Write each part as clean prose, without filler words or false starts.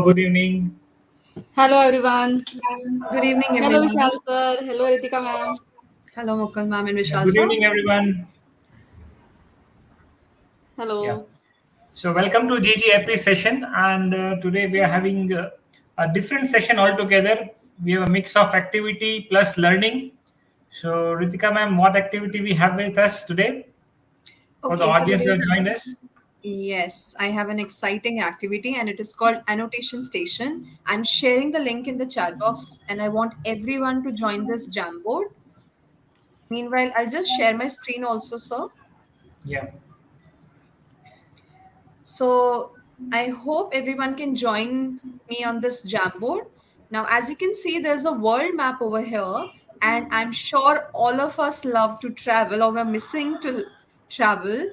good evening. Hello everyone. Good evening, Hello everyone. Vishal sir. Hello Ritika ma'am. Hello, Mukul ma'am and Yeah, Vishal good sir. evening, everyone. Yeah. Hello. So, welcome to GGAP session. And today we are having a different session altogether. We have a mix of activity plus learning. So, Ritika ma'am, what activity we have with us today for the Okay, so audience who today's have joined us? yes, I have an exciting activity and it is called Annotation Station. I'm sharing the link in the chat box and I want everyone to join this Jamboard. Meanwhile, I'll just share my screen also, sir. Yeah. So I hope everyone can join me on this Jamboard. Now, as you can see, there's a world map over here, and I'm sure all of us love to travel or we're missing to travel.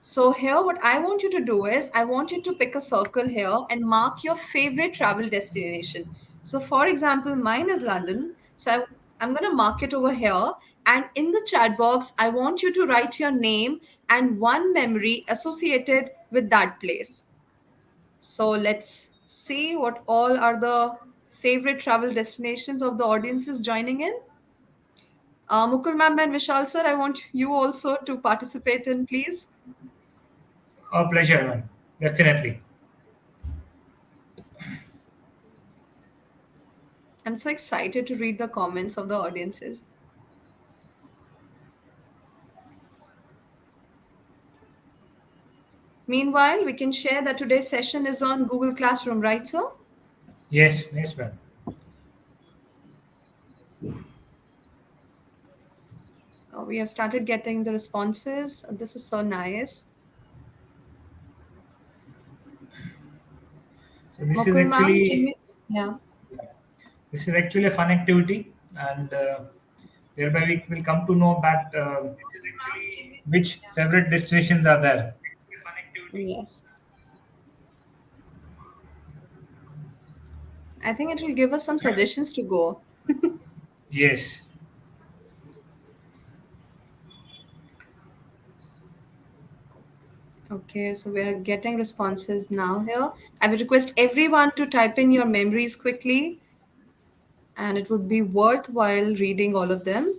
So here, what I want you to do is I want you to pick a circle here and mark your favorite travel destination. So, for example, mine is London. So I'm going to mark it over here. And in the chat box, I want you to write your name and one memory associated with that place. So let's see what all are the favorite travel destinations of the audiences joining in. Mukul ma'am and Vishal sir, I want you also to participate in, please. Our pleasure, ma'am. Definitely. I'm so excited to read the comments of the audiences. Meanwhile, we can share that today's session is on Google Classroom, right, sir? Yes, yes, ma'am. We have started getting the responses. This is so nice. So, this is Mukul ma'am, can actually you? Yeah. This is actually a fun activity, and thereby we will come to know that which favorite destinations are there. Yes. I think it will give us some suggestions to go. Yes. Okay, so we are getting responses now here. I would request everyone to type in your memories quickly, and it would be worthwhile reading all of them.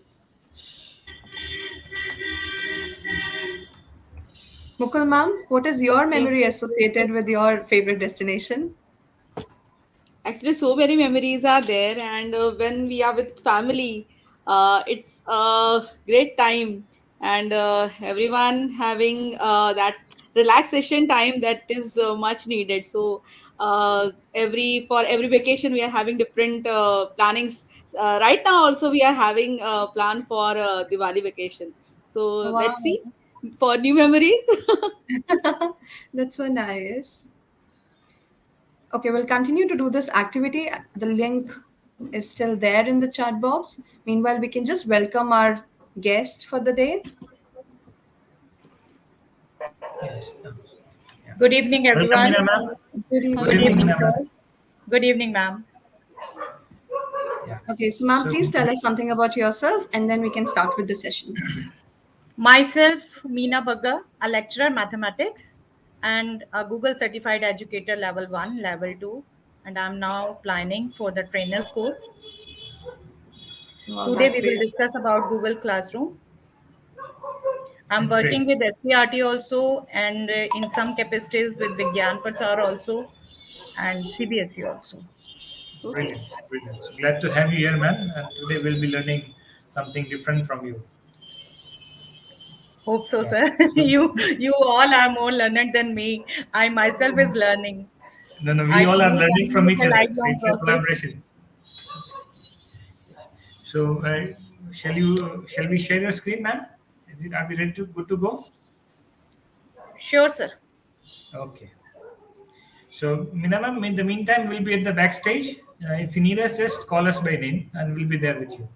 Mukul ma'am, what is your memory Yes. associated with your favorite destination? Actually, so many memories are there, and when we are with family, it's a great time, and everyone having that relaxation time that is much needed. So, every for every vacation, we are having different plannings. Right now, also we are having a plan for Diwali vacation. So let's Wow, see for new memories. that's so nice. Okay, we'll continue to do this activity. The link is still there in the chat box. Meanwhile, we can just welcome our guest for the day. Yes. Yeah. Good evening, Welcome, everyone. Mina ma'am. Good Good Hello. Good evening. evening, evening, Mina sir. ma'am. Good evening, ma'am. Yeah. Okay, so ma'am, So, please tell us something about yourself and then we can start with the session. Myself, Meena Bagga, a lecturer mathematics and a Google certified educator level 1, level 2, and I'm now planning for the trainer's course. Wow, Today that's we will great. discuss about Google Classroom. I'm that's working great. with SPRT also and in some capacities with Vigyan Prasar also and CBSE also. Okay. Brilliant. Brilliant. So, glad to have you here, ma'am. And today we'll be learning something different from you. Hope so, Yeah. sir. So, you all are more learned than me. I myself is learning. no, no, we I all are believe learning from learning each is a other. So, lifelong it's a process. collaboration. So, shall we share your screen, ma'am? Are we ready to good to go? Sure, sir. Okay. So, Mina ma'am, in the meantime, we'll be at the backstage. If you need us, just call us by name and we'll be there with you.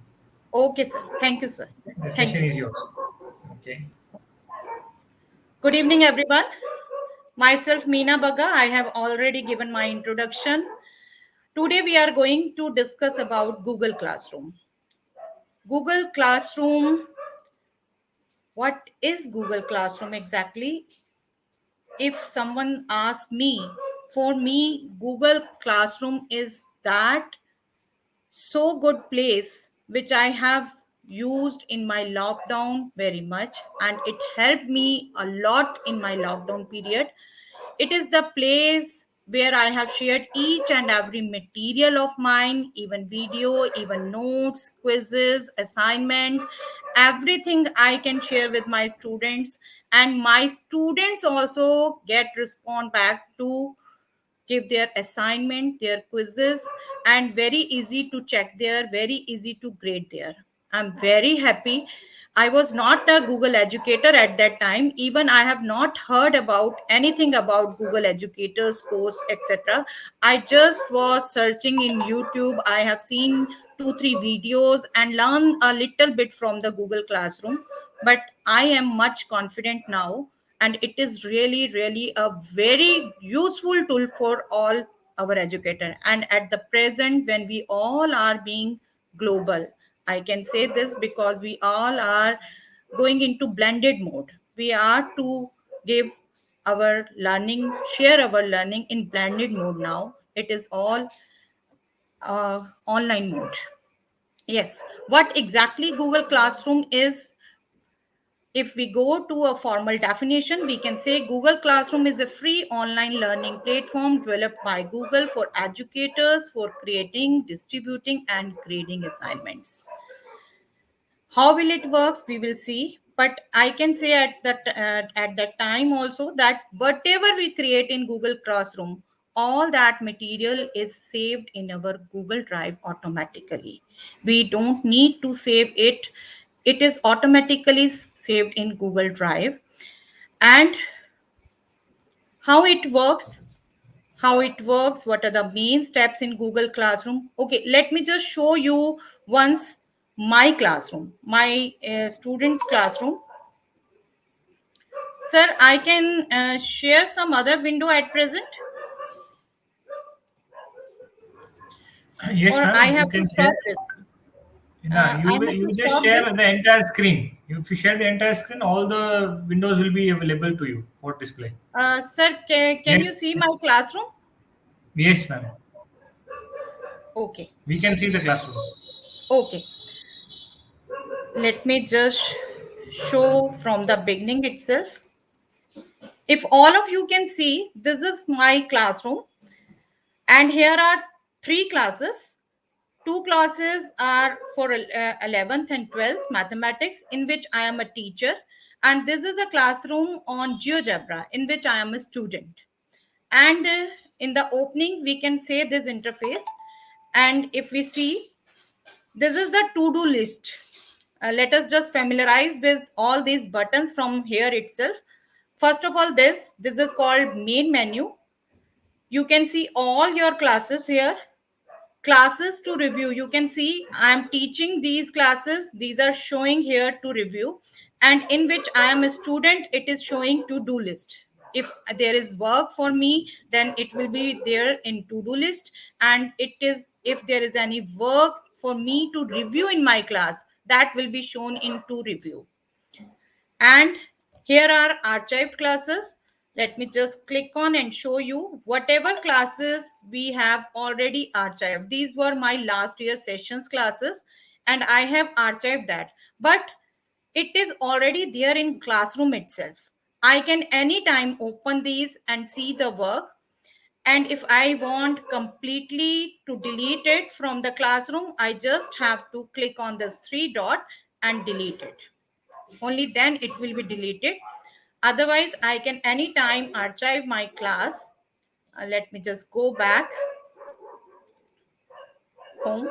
Okay, sir. Thank you, sir. The Thank session you. is yours. Okay. Good evening, everyone. Myself, Meena Bagga. I have already given my introduction. Today, we are going to discuss about Google Classroom. Google Classroom. What is Google Classroom exactly? If someone asks me For me, Google Classroom is that so good place which I have used in my lockdown very much, and it helped me a lot in my lockdown period. It is the place where I have shared each and every material of mine, even video, even notes, quizzes, assignment, everything I can share with my students, and my students also get respond back to give their assignment, their quizzes, and very easy to check there, very easy to grade there. I'm very happy. I was not a Google educator at that time. Even I have not heard about anything about Google educators course, etc. I just was searching in YouTube. I have seen 2 3 videos and learn a little bit from the Google Classroom, but I am much confident now, and it is really a very useful tool for all our educator. And at the present, when we all are being global, I can say this because we all are going into blended mode. We are to give our learning, share our learning in blended mode now. It is all online mode. Yes, what exactly Google Classroom is? If we go to a formal definition, we can say Google Classroom is a free online learning platform developed by Google for educators for creating, distributing, and grading assignments. How will it works? We will see. But I can say at that time also that whatever we create in Google Classroom, all that material is saved in our Google Drive automatically. We don't need to save it. It is automatically saved in Google Drive. And how it works, what are the main steps in Google Classroom? Okay, let me just show you once my classroom, my students classroom. Sir, I can share some other window at present, Yes, or I ma'am. You have to can stop share. this. No, I you have will. to You just stop this. share the entire screen. If you share the entire screen, all the windows will be available to you for display. Sir, can Yes. you see my classroom? Yes, ma'am. Okay, We can see the classroom. okay. Let me just show from the beginning itself. If all of you can see, this is my classroom, and here are 3 classes. 2 classes are for 11th and 12th mathematics, in which I am a teacher, and this is a classroom on GeoGebra, in which I am a student. And in the opening, we can say this interface, and if we see, this is the to-do list. Let us just familiarize with all these buttons from here itself. First of all, this is called main menu. You can see all your classes here. Classes to review, you can see I am teaching these classes, these are showing here to review, and in which I am a student, it is showing to do list. If there is work for me, then it will be there in to do list, and it is, if there is any work for me to review in my class, that will be shown in to review. And here are archived classes. Let me just click on and show you whatever classes we have already archived. These were my last year sessions classes, and I have archived that. But it is already there in classroom itself. I can anytime open these and see the work. And if I want completely to delete it from the classroom, I just have to click on this 3 dot and delete it. Only then it will be deleted. Otherwise, I can anytime archive my class. Let me just go back home.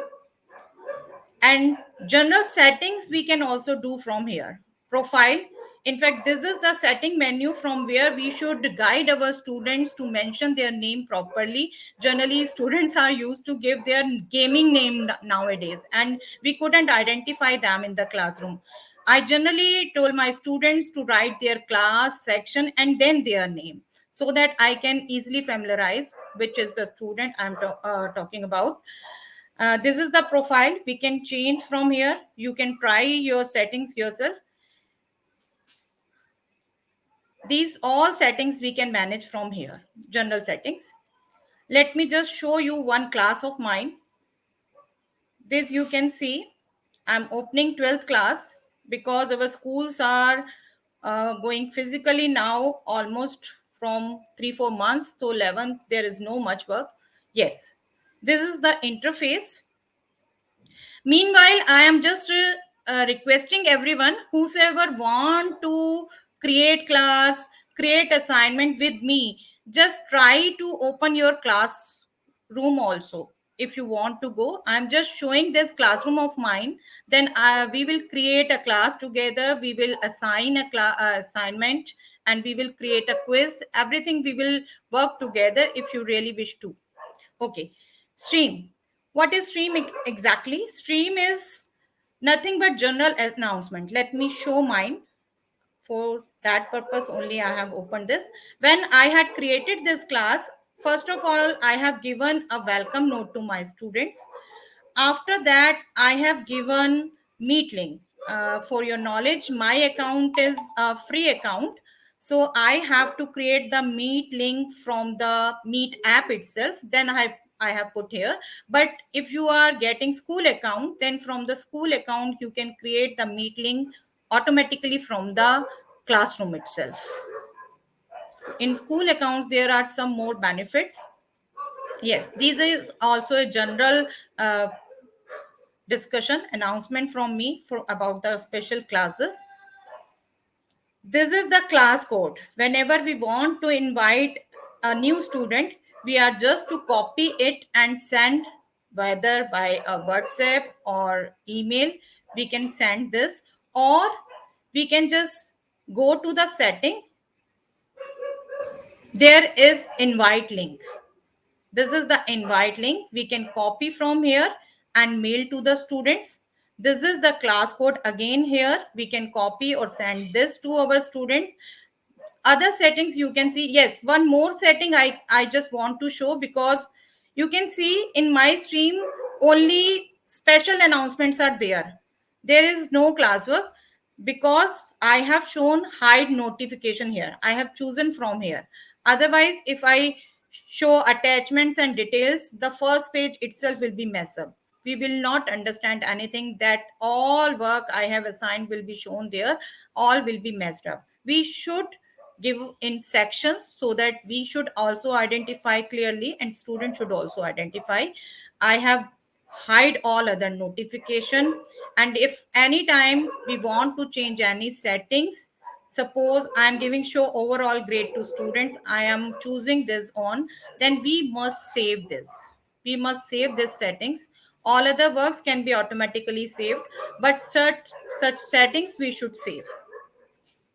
And general settings we can also do from here. Profile, in fact, this is the setting menu from where we should guide our students to mention their name properly. Generally, students are used to give their gaming name nowadays, and we couldn't identify them in the classroom. I generally told my students to write their class, section, and then their name, so that I can easily familiarize which is the student I'm talking about. This is the profile. We can change from here. You can try your settings yourself. These all settings we can manage from here. General settings. Let me just show you one class of mine. This you can see, I'm opening 12th class because our schools are going physically now almost from 3-4 months to 11th. There is no much work. Yes, this is the interface. Meanwhile, I am just requesting everyone whosoever want to create class, create assignment with me, just try to open your classroom also. If you want to go, I'm just showing this classroom of mine. Then we will create a class together. We will assign a assignment, and we will create a quiz. Everything we will work together if you really wish to. Okay, stream. What is stream exactly? Stream is nothing but general announcement. Let me show mine. For that purpose only I have opened this. When I had created this class, first of all, I have given a welcome note to my students. After that, I have given Meet link. For your knowledge, my account is a free account. So I have to create the Meet link from the Meet app itself. Then I have put here. But if you are getting school account, then from the school account, you can create the Meet link automatically from the classroom itself. In school accounts, there are some more benefits. Yes, this is also a general discussion announcement from me for about the special classes. This is the class code. Whenever we want to invite a new student, we are just to copy it and send, whether by a WhatsApp or email. We can send this, or we can just go to the setting. There is invite link. This is the invite link. We can copy from here and mail to the students. This is the class code again here. We can copy or send this to our students. Other settings you can see. Yes, one more setting I just want to show, because you can see in my stream only special announcements are there. There is no classwork because I have shown hide notification here. I have chosen from here. Otherwise, if I show attachments and details, the first page itself will be messed up. We will not understand anything. That all work I have assigned will be shown there. All will be messed up. We should give in sections so that we should also identify clearly, and students should also identify. I have hide all other notification, and if any time we want to change any settings, suppose I am giving show overall grade to students, I am choosing this on, then we must save this. We must save this settings. All other works can be automatically saved, but such settings we should save.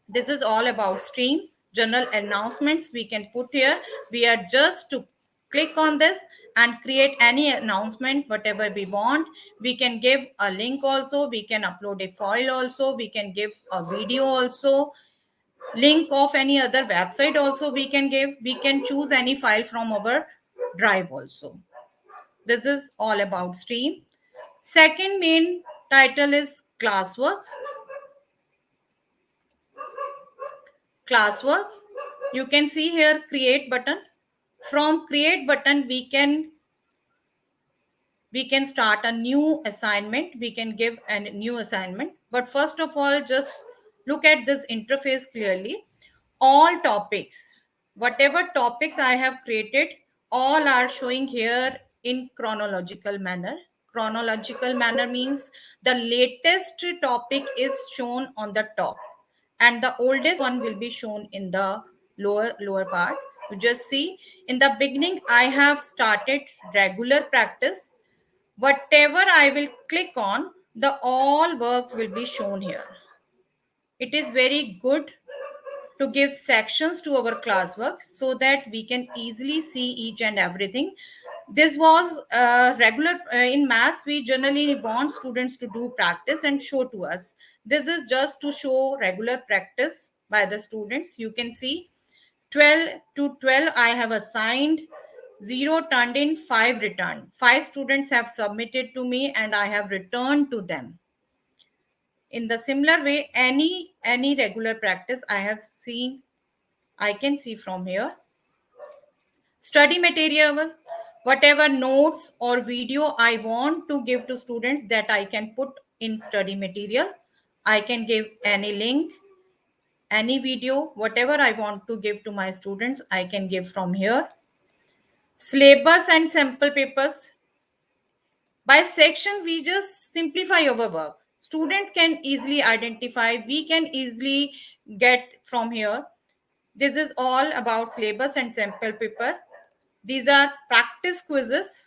This is all about stream. General announcements we can put here. We are just to click on this and create any announcement whatever we want. We can give a link also, we can upload a file also, we can give a video also, link of any other website also we can give. We can choose any file from our drive also. This is all about stream. Second main title is classwork. Classwork, you can see here create button. From create button we can start a new assignment. We can give a new assignment, but first of all, just look at this interface clearly. All topics, whatever topics I have created, all are showing here in chronological manner. Chronological manner means the latest topic is shown on the top, and the oldest one will be shown in the lower part. You just see, in the beginning I have started regular practice. Whatever I will click on, the all work will be shown here. It is very good to give sections to our classwork so that we can easily see each and everything. This was regular in maths. We generally want students to do practice and show to us. This is just to show regular practice by the students. You can see 12 to 12 I have assigned, 0 turned in, 5 returned. 5 students have submitted to me and I have returned to them. In the similar way, any regular practice I have seen, I can see from here. Study material, whatever notes or video I want to give to students, that I can put in study material. I can give any link, any video, whatever I want to give to my students, I can give from here. Syllabus and sample papers. By section, we just simplify our work. Students can easily identify, we can easily get from here. This is all about syllabus and sample paper. These are practice quizzes.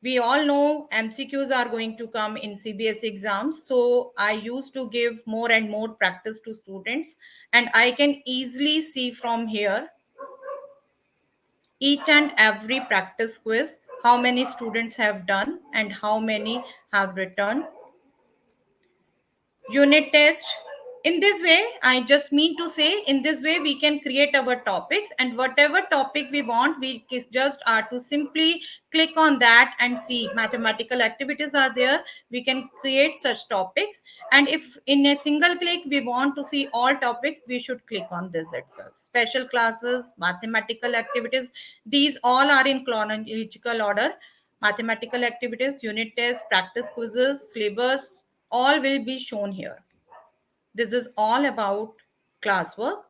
We all know MCQs are going to come in CBSE exams. So I used to give more and more practice to students, and I can easily see from here each and every practice quiz, how many students have done and how many have returned. Unit test. In this way, I just mean to say, in this way we can create our topics, and whatever topic we want, we just are to simply click on that and see mathematical activities are there. We can create such topics, and if in a single click we want to see all topics, we should click on this itself. Special classes, mathematical activities, these all are in chronological order. Mathematical activities, unit tests, practice quizzes, syllabus, all will be shown here. This is all about classwork.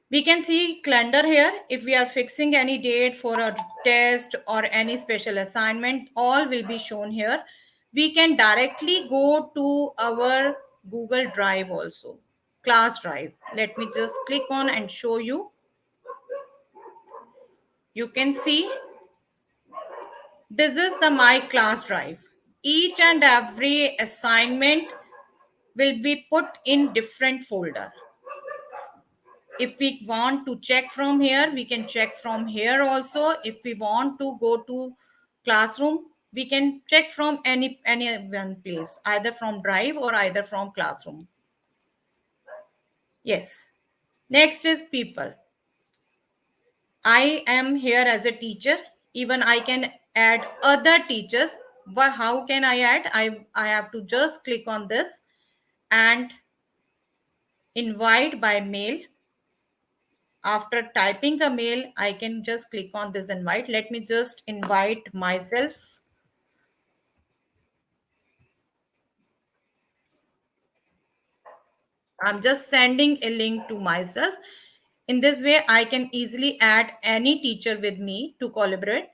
We can see calendar here. If we are fixing any date for a test or any special assignment, all will be shown here. We can directly go to our Google Drive also, class drive. Let me just click on and show you. You can see this is the My Class Drive. Each and every assignment will be put in different folder. If we want to check from here, we can check from here also. If we want to go to classroom, we can check from any one place, either from Drive or either from classroom. Yes. Next is people. I am here as a teacher. Even I can add other teachers. But how can I add? I have to just click on this and invite by mail. After typing a mail, I can just click on this invite. Let me just invite myself. I'm just sending a link to myself. In this way, I can easily add any teacher with me to collaborate.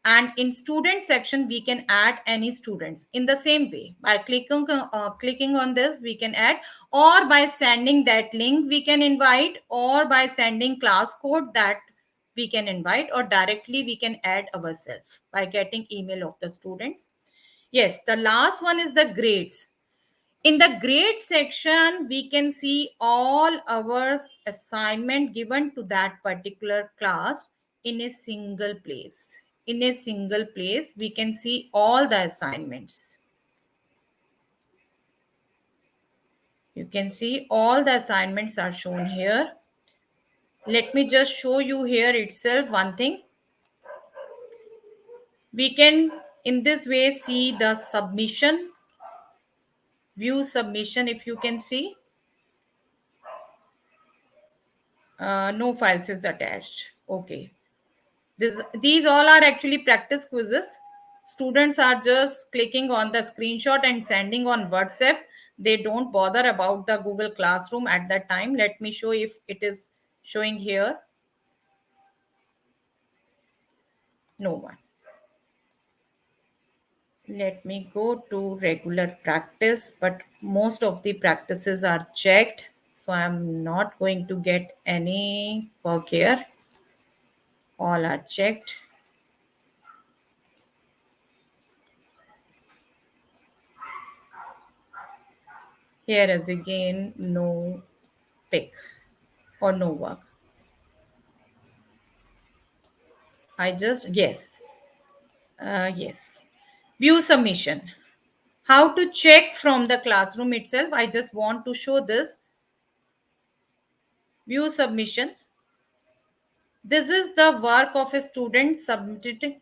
And in student section, we can add any students in the same way. By clicking on this, we can add, or by sending that link, we can invite, or by sending class code that we can invite, or directly we can add ourselves by getting email of the students. Yes, the last one is the grades. In the grade section, we can see all our assignment given to that particular class in a single place. In a single place, we can see all the assignments. You can see all the assignments are shown here. Let me just show you here itself one thing. We can in this way see the submission. View submission, if you can see. No files is attached. Okay. These all are actually practice quizzes. Students are just clicking on the screenshot and sending on WhatsApp. They don't bother about the Google Classroom at that time. Let me show if it is showing here. No one. Let me go to regular practice, but most of the practices are checked. So I'm not going to get any work here. All are checked. Here is again no pick or no work. I just, yes. Yes. View submission. How to check from the classroom itself. I just want to show this. View submission. This is the work of a student submitted.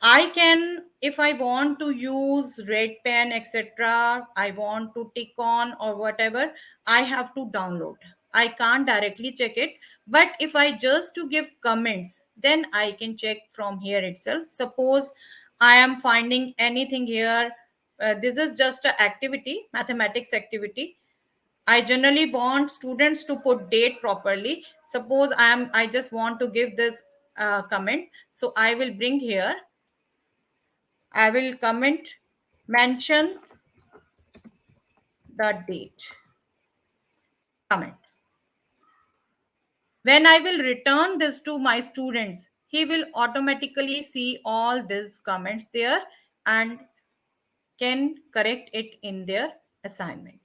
I can, if I want to use red pen, etc., I want to tick on or whatever, I have to download. I can't directly check it. But if I just to give comments, then I can check from here itself. Suppose I am finding anything here. This is just an activity, mathematics activity. I generally want students to put date properly. Suppose I just want to give this comment. So I will bring here. I will comment, mention the date. Comment. When I will return this to my students, he will automatically see all these comments there and can correct it in their assignment.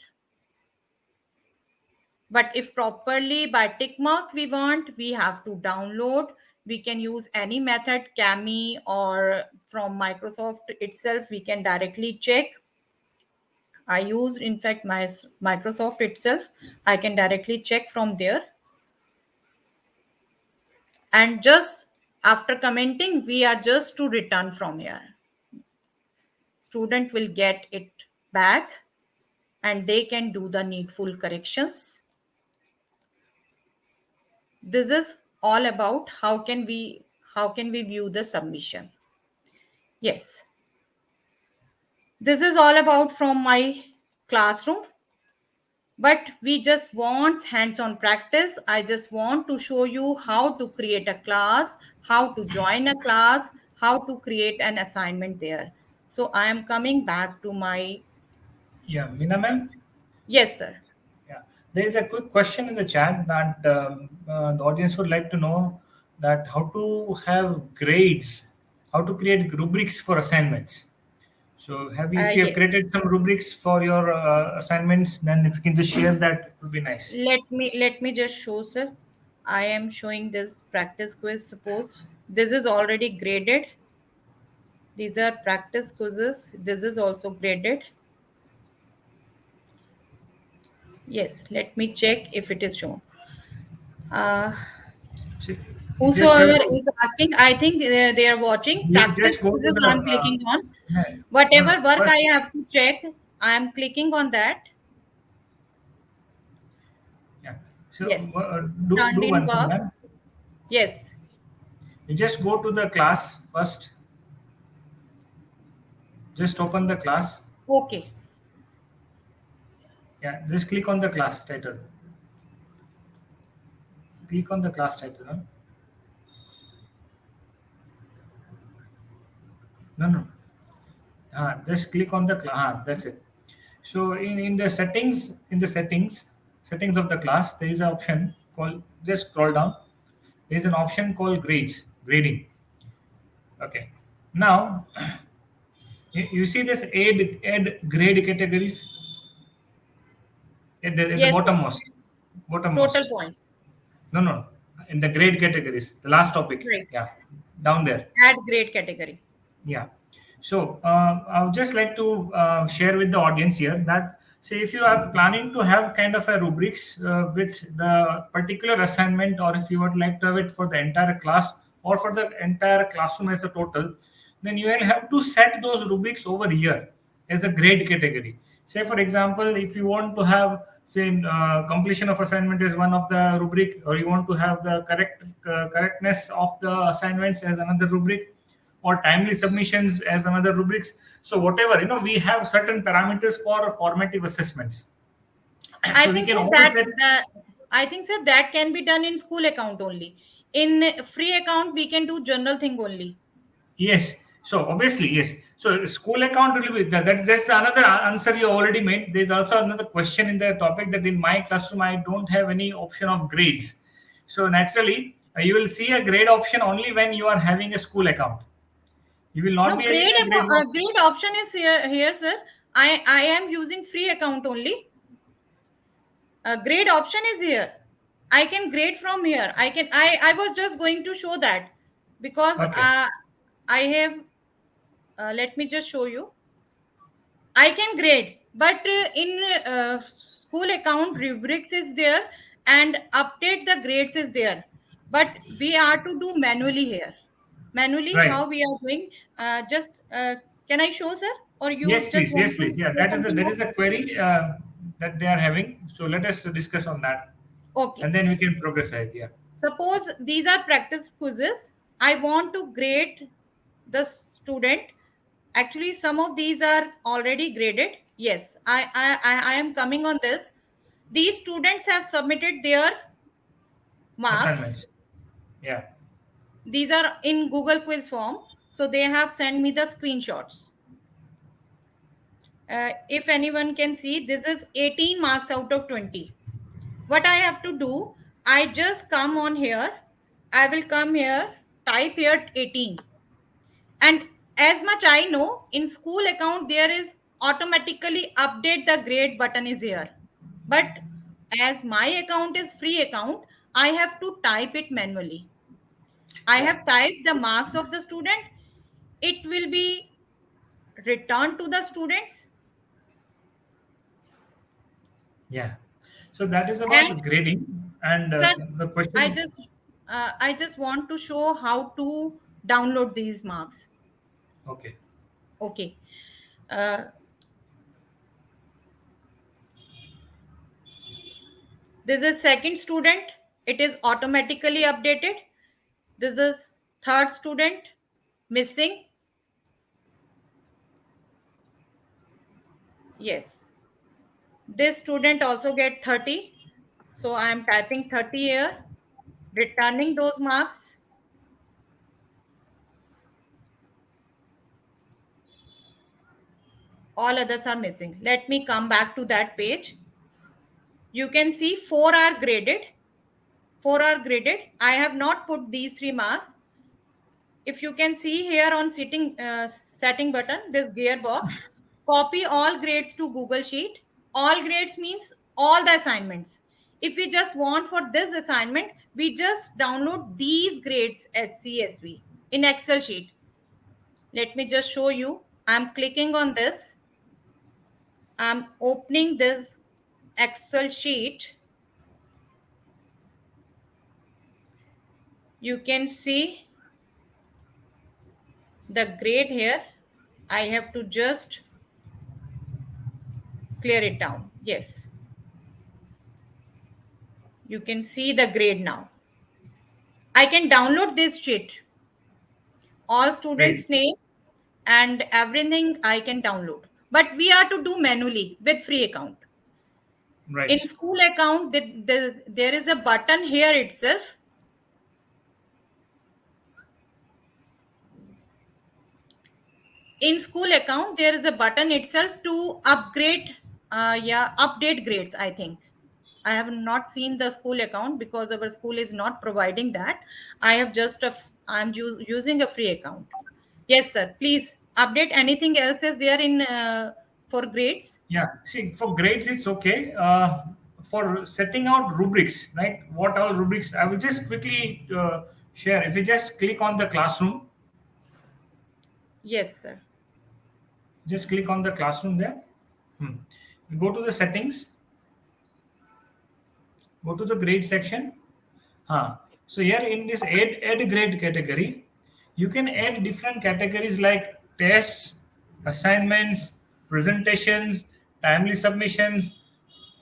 But if properly by tick mark we want, we have to download. We can use any method, Kami or from Microsoft itself, we can directly check. I used, in fact, my Microsoft itself. I can directly check from there. And just after commenting, we are just to return from here. Student will get it back and they can do the needful corrections. This is all about how can we view the submission. Yes, this is all about from my classroom. But we just want hands-on practice. I just want to show you how to create a class, how to join a class, how to create an assignment there. So I am coming back to my... Yeah, Meena ma'am. Yes, sir. Yeah, there is a quick question in the chat that the audience would like to know that how to have grades, how to create rubrics for assignments. So if you have Yes. created some rubrics for your assignments, then if you can just share that, it would be nice. Let me just show, sir. I am showing this practice quiz. Suppose this is already graded. These are practice quizzes. This is also graded. Yes, let me check if it is shown. See, Whosoever is asking, I think they are watching. Yeah, Practice just go to quizzes the, I'm clicking on. yeah, Whatever work first- I have to check, I am clicking on that. Yeah. So Yes. do Turned in one thing, work. ma'am. Yes. You just go to the class first. Just open the class. Okay. Yeah, just click on the class title. Click on the class title. Huh? No. Just click on the class. That's it. So in the settings of the class, there is an option called, just scroll down. There is an option called grading. Okay. Now you see this add grade categories at the Yes, sir. bottommost. Total points. No. In the grade categories, the last topic. Right. Yeah, down there. Add grade category. Yeah. So I would just like to share with the audience here that, say, if you are planning to have kind of a rubrics with the particular assignment, or if you would like to have it for the entire class or for the entire classroom as a total, then you will have to set those rubrics over here as a grade category. Say, for example, if you want to have, say, completion of assignment is one of the rubric, or you want to have the correctness of the assignments as another rubric, or timely submissions as another rubrics. So whatever, we have certain parameters for formative assessments. I So we think can so always that I think sir that can be done in school account only. In free account, we can do general thing only. Yes. So obviously, yes. So school account will be that's another answer you already made. There's also another question in the topic that in my classroom I don't have any option of grades. So naturally, you will see a grade option only when you are having a school account. You will not No, be having a grade. grade option is here, sir. I am using free account only. Grade option is here. I can grade from here. I was just going to show that because Okay. I have. Let me just show you. I can grade, but in school account rubrics is there and update the grades is there. But we are to do manually here. Manually, Right. how we are doing? Can I show, sir? Or you Yes, just please. Yes, want to please. Yeah, say that is something more? a query that they are having. So let us discuss on that. Okay. and then we can progress ahead. Yeah. Suppose these are practice quizzes. I want to grade the student. Actually, some of these are already graded. Yes, I am coming on this. These students have submitted their marks. Assignments. Yeah. These are in Google quiz form. So they have sent me the screenshots. If anyone can see, this is 18 marks out of 20. What I have to do, I just come on here. I will come here, type here 18. And as much I know, in school account, there is automatically update the grade button is here. But as my account is free account, I have to type it manually. I have typed the marks of the student. It will be returned to the students. Yeah. So that is about And grading. And sir, the question. I just want to show how to download these marks. Okay. Okay. Uh, this is second student. It is automatically updated. This is third student missing. Yes. This student also get 30. So I am typing 30 here, returning those marks. All others are missing. Let me come back to that page. You can see 4 are graded. 4 are graded. I have not put these 3 marks. If you can see here on setting button, this gearbox, copy all grades to Google Sheet. All grades means all the assignments. If we just want for this assignment, we just download these grades as CSV in Excel sheet. Let me just show you. I'm clicking on this. I'm opening this Excel sheet. You can see the grade here. I have to just clear it down. Yes. You can see the grade now. I can download this sheet. All students' name and everything I can download. But we are to do manually with free account. Right. In school account, there is a button here itself. In school account, there is a button itself to upgrade, update grades, I think. I have not seen the school account because our school is not providing that. I have just I'm using a free account. Yes, sir. Please update. Anything else is there in for grades? Yeah. See, for grades, it's okay. For setting out rubrics, right? What all rubrics? I will just quickly share. If you just click on the classroom, Yes, sir. just click on the classroom there. Go to the settings. Go to the grade section. So here in this add grade category, you can add different categories like tests, assignments, presentations, timely submissions,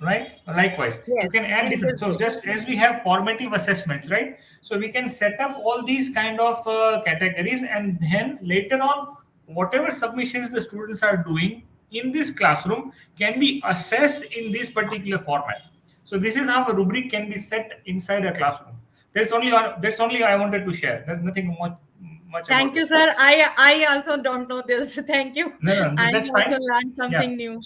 right? Likewise, you can add different. So just as we have formative assessments, right? So we can set up all these kind of categories, and then later on, whatever submissions the students are doing in this classroom can be assessed in this particular format. So this is how a rubric can be set inside a classroom. That's only I wanted to share. There's nothing much. Thank you, sir. I also don't know this. Thank you. No, I that's also fine. learned something new.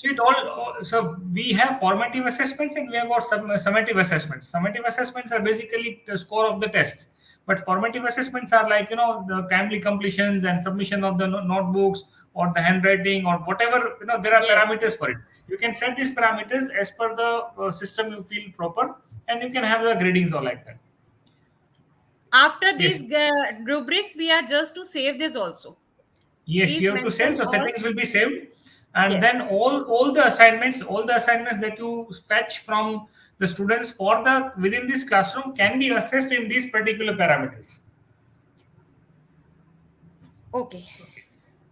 So we have formative assessments and we have got summative assessments. Summative assessments are basically the score of the tests, but formative assessments are like the timely completions and submission of the notebooks or the handwriting or whatever. There are parameters for it. You can set these parameters as per the system you feel proper, and you can have the gradings all like that. After these rubrics, we are just to save this also. Yes, Please you have to save. So settings will be saved, and then all the assignments that you fetch from the students for the within this classroom can be assessed in these particular parameters. Okay.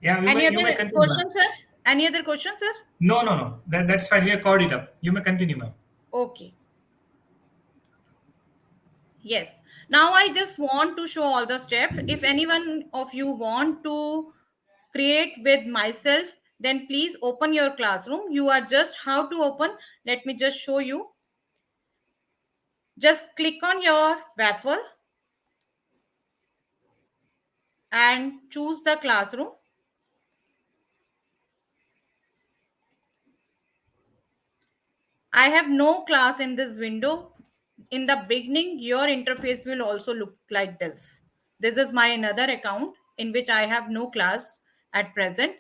Yeah. Any other questions, sir? Any other questions, sir? No. That's fine. We have covered it up. You may continue, ma'am. Okay. Yes. Now I just want to show all the steps. If anyone of you want to create with myself, then please open your classroom. You are just how to open. Let me just show you. Just click on your waffle and choose the classroom. I have no class in this window. In the beginning, your interface will also look like this. This is my another account in which I have no class at present.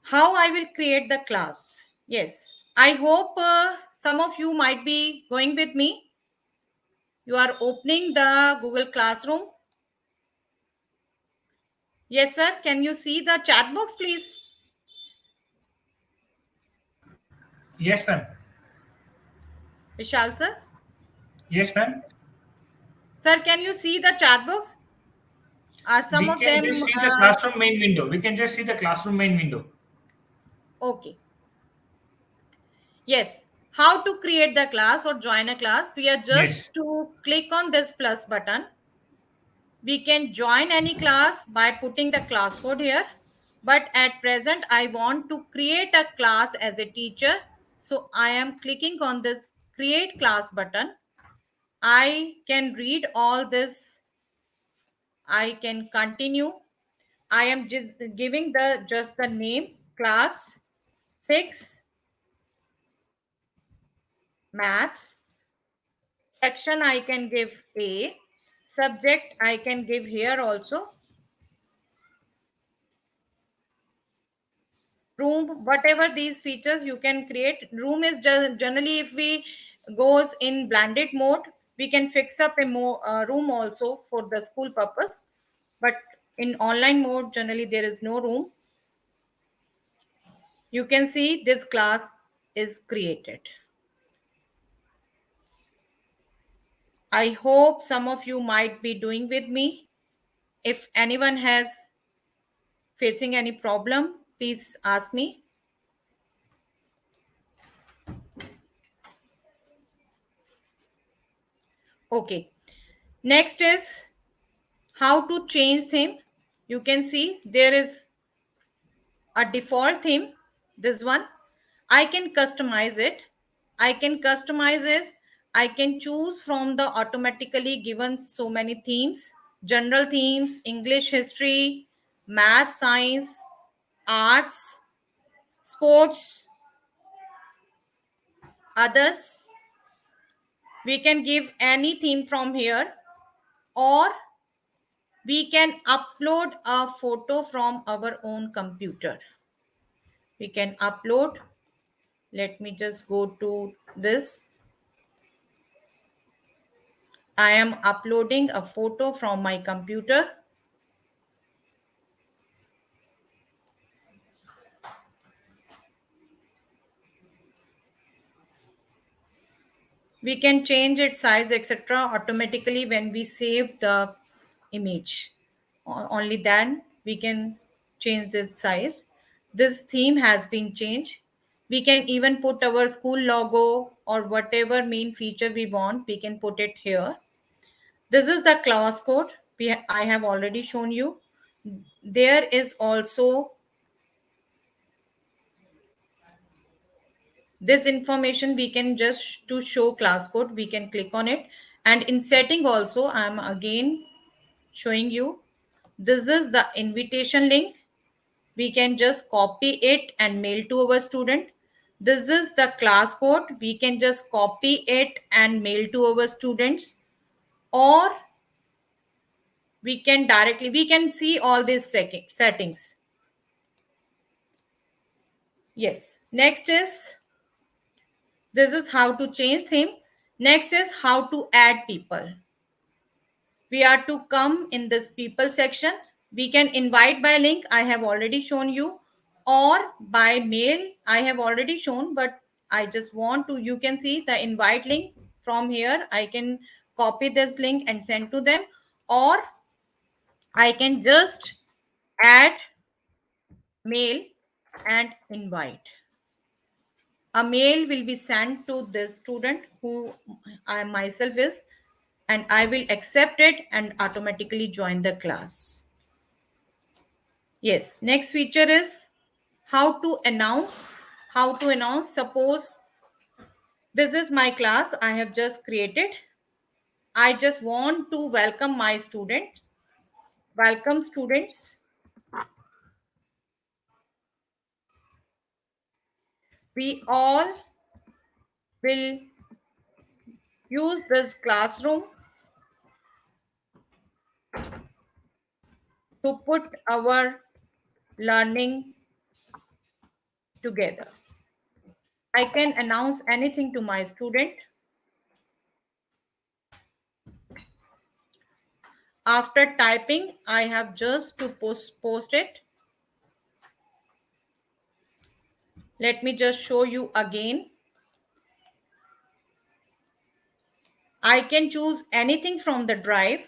How I will create the class? Yes, I hope some of you might be going with me. You are opening the Google Classroom. Yes, sir. Can you see the chat box, please? Yes, ma'am. Vishal, sir. Yes, ma'am. Sir, can you see the chat box? Are some We of can them just see the classroom main window. We can just see the classroom main window. okay? Yes. How to create the class or join a class? We are Yes. just to click on this plus button. We can join any class by putting the class code here. But at present, I want to create a class as a teacher. So I am clicking on this create class button. I can read all this. I can continue. I am just giving just the name class 6 maths. Section I can give A. Subject I can give here also. Room, whatever these features you can create. Room is generally, if we goes in blended mode, we can fix up a room also for the school purpose. But in online mode, generally there is no room. You can see this class is created. I hope some of you might be doing with me. If anyone has facing any problem, please ask me. Okay. Next is how to change theme. You can see there is a default theme. This one. I can customize it. I can customize it. I can choose from the automatically given so many themes. General themes, English, history, math, science, arts, sports, others. We can give any theme from here, or we can upload a photo from our own computer. We can upload. Let me just go to this. I am uploading a photo from my computer. We can change its size, etc. automatically when we save the image. Only then we can change this size. This theme has been changed. We can even put our school logo or whatever main feature we want. We can put it here. This is the class code I have already shown you. There is also this information. We can just to show class code, we can click on it. And in setting also, I'm again showing you. This is the invitation link. We can just copy it and mail to our student. This is the class code. We can just copy it and mail to our students, or we can directly, we can see all these settings. Yes. Next is, this is how to change theme. Next is how to add people. We are to come in this people section. We can invite by link. I have already shown you, or by mail. I have already shown, but I just want to, you can see the invite link from here. I can copy this link and send to them, or I can just add mail and invite. A mail will be sent to this student who I myself is, and I will accept it and automatically join the class. Yes, next feature is how to announce. How to announce. Suppose this is my class I have just created. I just want to welcome my students. Welcome students. We all will use this classroom to put our learning together. I can announce anything to my student. After typing, I have just to post it. Let me just show you again. I can choose anything from the drive.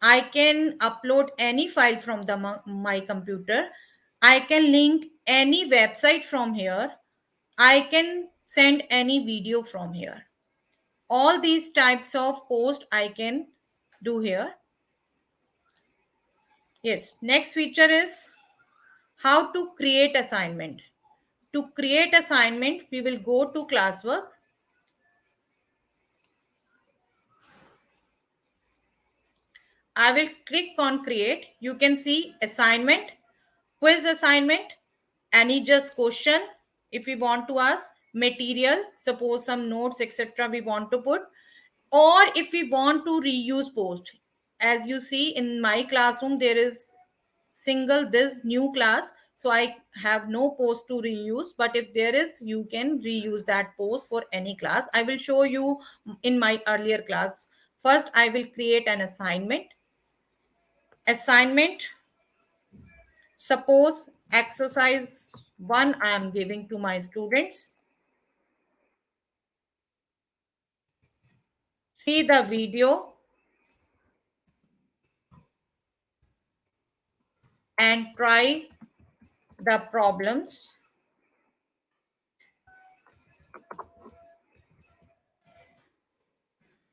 I can upload any file from my computer. I can link any website from here. I can send any video from here. All these types of post I can do here. Yes, next feature is how to create assignment. To create assignment, we will go to classwork. I will click on create. You can see assignment, quiz assignment, any just question if we want to ask, material, suppose some notes, etc. we want to put, or if we want to reuse post. As you see in my classroom, there is single this new class, so I have no post to reuse, but if there is, you can reuse that post for any class. I will show you in my earlier class. First, I will create an assignment. Suppose exercise 1 I am giving to my students. See the video and try the problems.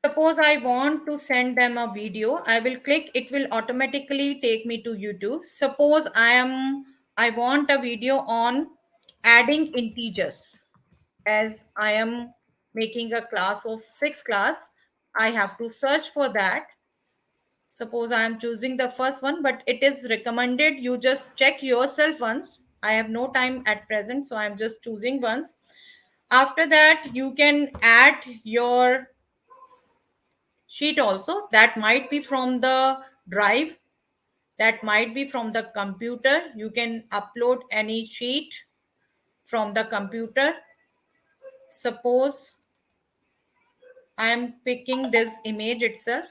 Suppose I want to send them a video. I will click, it will automatically take me to YouTube. Suppose I want a video on adding integers. As I am making a class of 6 class, I have to search for that. Suppose I am choosing the first one, but it is recommended you just check yourself once. I have no time at present, so I'm just choosing once. After that, you can add your sheet also. That might be from the drive, that might be from the computer. You can upload any sheet from the computer. Suppose I am picking this image itself.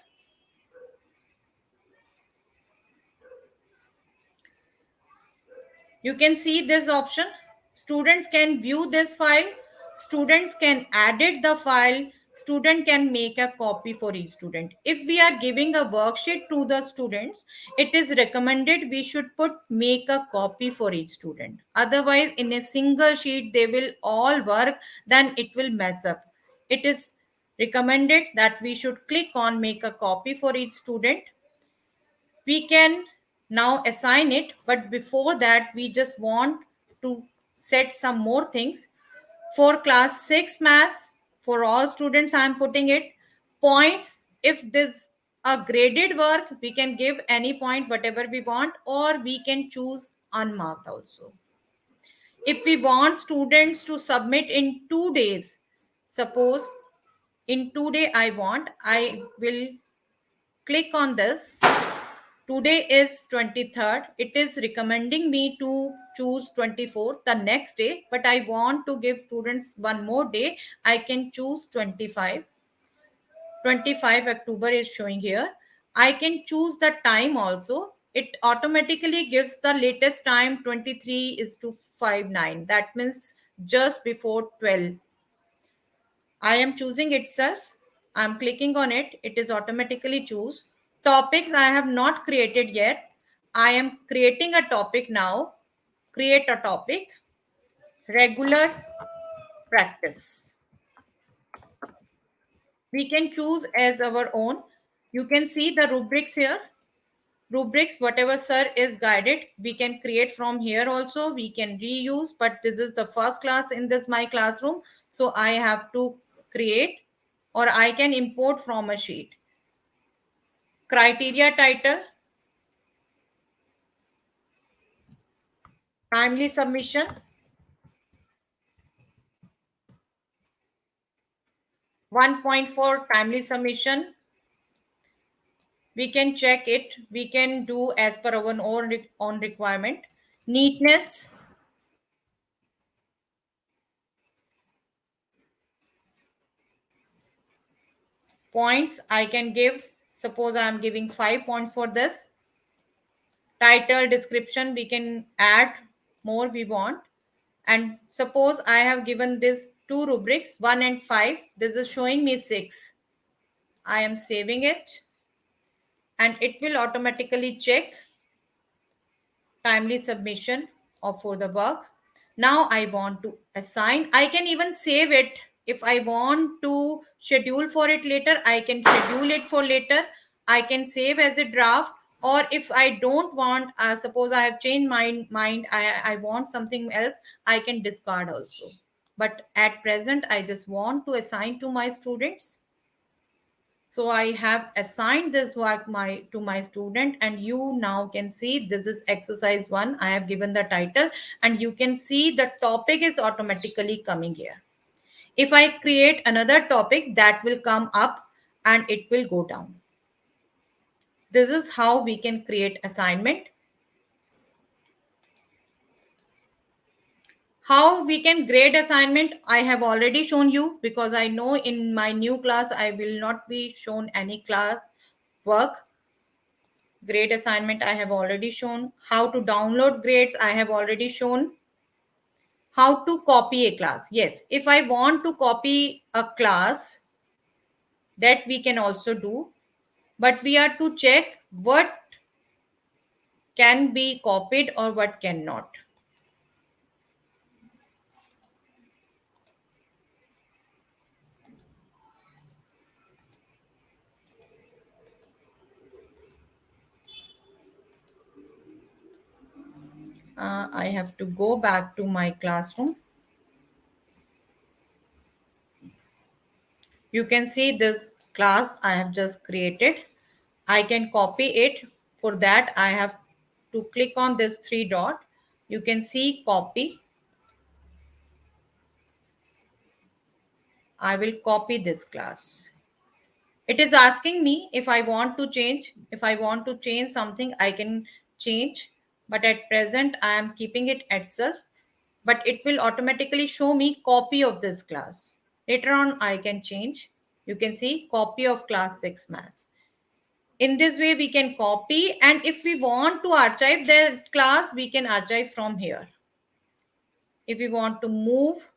You can see this option. Students can view this file. Students can edit the file. Student can make a copy for each student. If we are giving a worksheet to the students, it is recommended we should put make a copy for each student. Otherwise, in a single sheet, they will all work, then it will mess up. It is recommended that we should click on make a copy for each student. We can now assign it, but before that we just want to set some more things. For class 6 maths, for all students I am putting it points. If this a graded work, we can give any point whatever we want, or we can choose unmarked also. If we want students to submit in 2 days, suppose in 2 day I will click on this. Today is 23rd. It is recommending me to choose 24th, the next day, but I want to give students one more day. I can choose 25. 25 October is showing here. I can choose the time also. It automatically gives the latest time 23 is to 59. That means just before 12. I am choosing itself. I'm clicking on it. It is automatically choose. Topics I have not created yet. I am creating a topic now. Create a topic. Regular practice. We can choose as our own. You can see the rubrics here. Rubrics, whatever sir is guided, we can create from here also. We can reuse, but this is the first class in this my classroom. So I have to create, or I can import from a sheet. Criteria title, timely submission, 1.4 timely submission. We can check it. We can do as per our own requirement. Neatness, points I can give. Suppose I am giving 5 points for this. Title, description, we can add more we want. And suppose I have given this 2 rubrics, 1 and 5. This is showing me 6. I am saving it, and it will automatically check timely submission of for the work. Now I want to assign. I can even save it. If I want to schedule for it later, I can schedule it for later. I can save as a draft. Or if I don't want, suppose I have changed my mind, I want something else, I can discard also. But at present, I just want to assign to my students. So I have assigned this work to my student, and you now can see this is exercise 1. I have given the title, and you can see the topic is automatically coming here. If I create another topic, that will come up and it will go down. This is how we can create assignment. How we can grade assignment, I have already shown you, because I know in my new class I will not be shown any class work. Grade assignment I have already shown. How to download grades I have already shown. How to copy a class. Yes, if I want to copy a class, that we can also do, but we are to check what can be copied or what cannot. I have to go back to my classroom. You can see this class I have just created. I can copy it. For that, I have to click on this 3 dot. You can see copy. I will copy this class. It is asking me if I want to change. If I want to change something, I can change. But at present, I am keeping it itself. But it will automatically show me copy of this class. Later on, I can change. You can see copy of class 6 maths. In this way, we can copy. And if we want to archive the class, we can archive from here. If we want to move,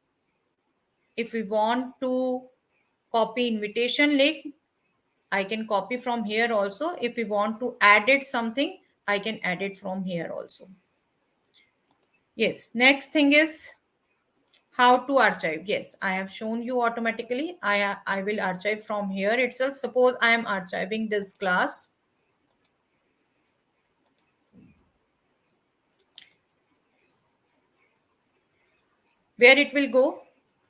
if we want to copy invitation link, I can copy from here also. If we want to add it something, I can add it from here also. Yes, next thing is how to archive. Yes, I have shown you automatically. I will archive from here itself. Suppose I am archiving this class. Where it will go?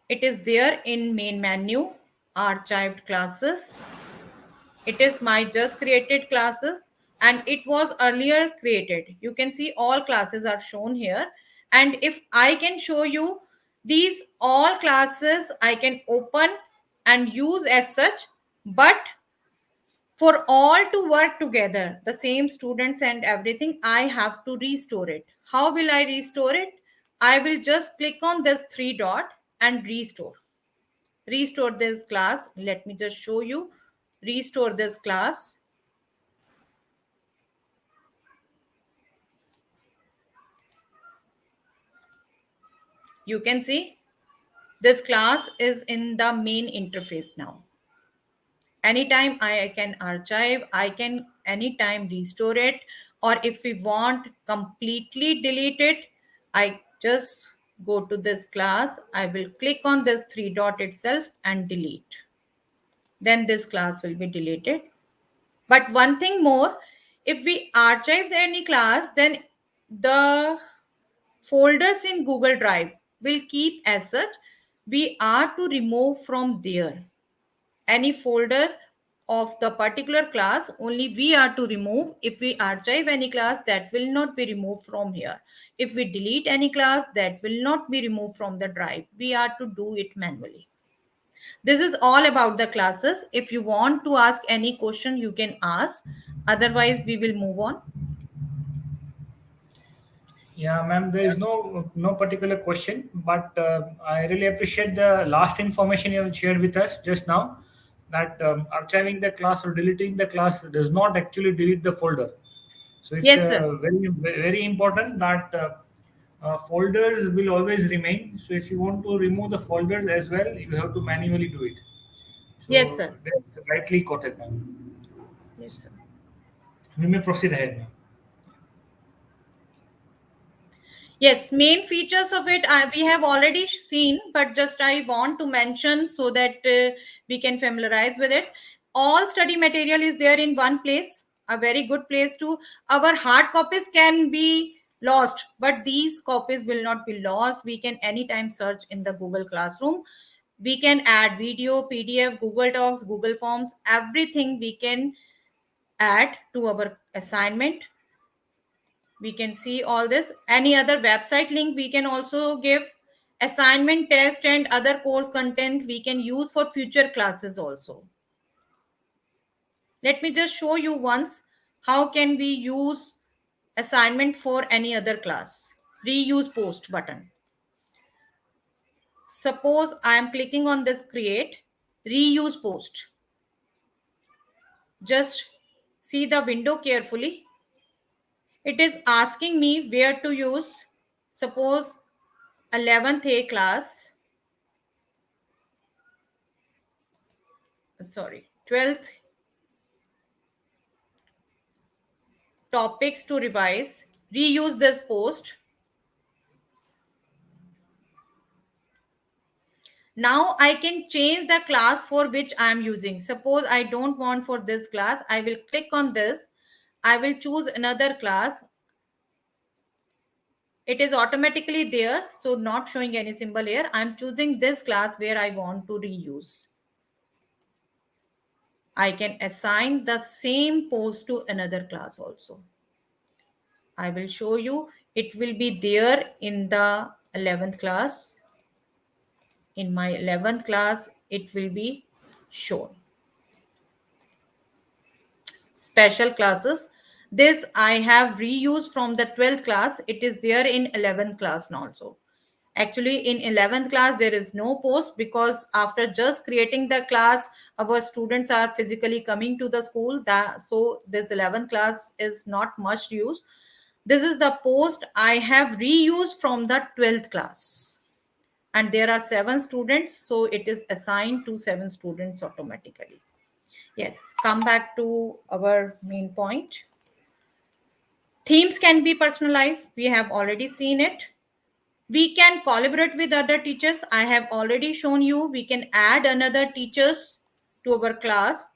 It is there in main menu, archived classes. It is my just created classes, and it was earlier created. You can see all classes are shown here. And if I can show you these all classes, I can open and use as such. But for all to work together, the same students and everything, I have to restore it. How will I restore it? I will just click on this 3 dot and restore. Restore this class. Let me just show you. Restore this class. You can see this class is in the main interface now. Anytime I can archive, I can anytime restore it, or if we want completely delete it, I just go to this class. I will click on this 3 dot itself and delete. Then this class will be deleted. But one thing more, if we archive any class, then the folders in Google Drive will keep as such. We are to remove from there any folder of the particular class. Only we are to remove. If we archive any class, that will not be removed from here. If we delete any class, that will not be removed from the drive. We are to do it manually. This is all about the classes. If you want to ask any question, you can ask. Otherwise, we will move on. Yeah, ma'am, there is no particular question, but I really appreciate the last information you have shared with us just now, that archiving the class or deleting the class does not actually delete the folder. So it's Yes, sir. very important that folders will always remain. So if you want to remove the folders as well, you have to manually do it. Yes, So sir. that's rightly quoted, ma'am. Yes, sir. We may proceed ahead, ma'am. Yes, main features of it we have already seen, but just I want to mention so that we can familiarize with it. All study material is there in one place, a very good place to. Our hard copies can be lost, but these copies will not be lost. We can anytime search in the Google Classroom. We can add video, PDF, Google Docs, Google Forms, everything we can add to our assignment. We can see all this. Any other website link we can also give. Assignment, test, and other course content we can use for future classes also. Let me just show you once how can we use assignment for any other class. Reuse post button. Suppose I am clicking on this create reuse post. Just see the window carefully. It is asking me where to use. Suppose 11th A class, 12th, topics to revise, reuse this post. Now I can change the class for which I am using. Suppose I don't want for this class, I will click on this. I will choose another class. It is automatically there, so not showing any symbol here. I'm choosing this class where I want to reuse. I can assign the same post to another class also. I will show you. It will be there in the 11th class. In my 11th class, it will be shown. Special classes. This I have reused from the 12th class. It is there in 11th class now also. Actually, in 11th class, there is no post because after just creating the class, our students are physically coming to the school. So this 11th class is not much used. This is the post I have reused from the 12th class. And there are 7 students, so it is assigned to 7 students automatically. Yes, come back to our main point. Themes can be personalized. We have already seen it. We can collaborate with other teachers. I have already shown you. We can add another teachers to our class.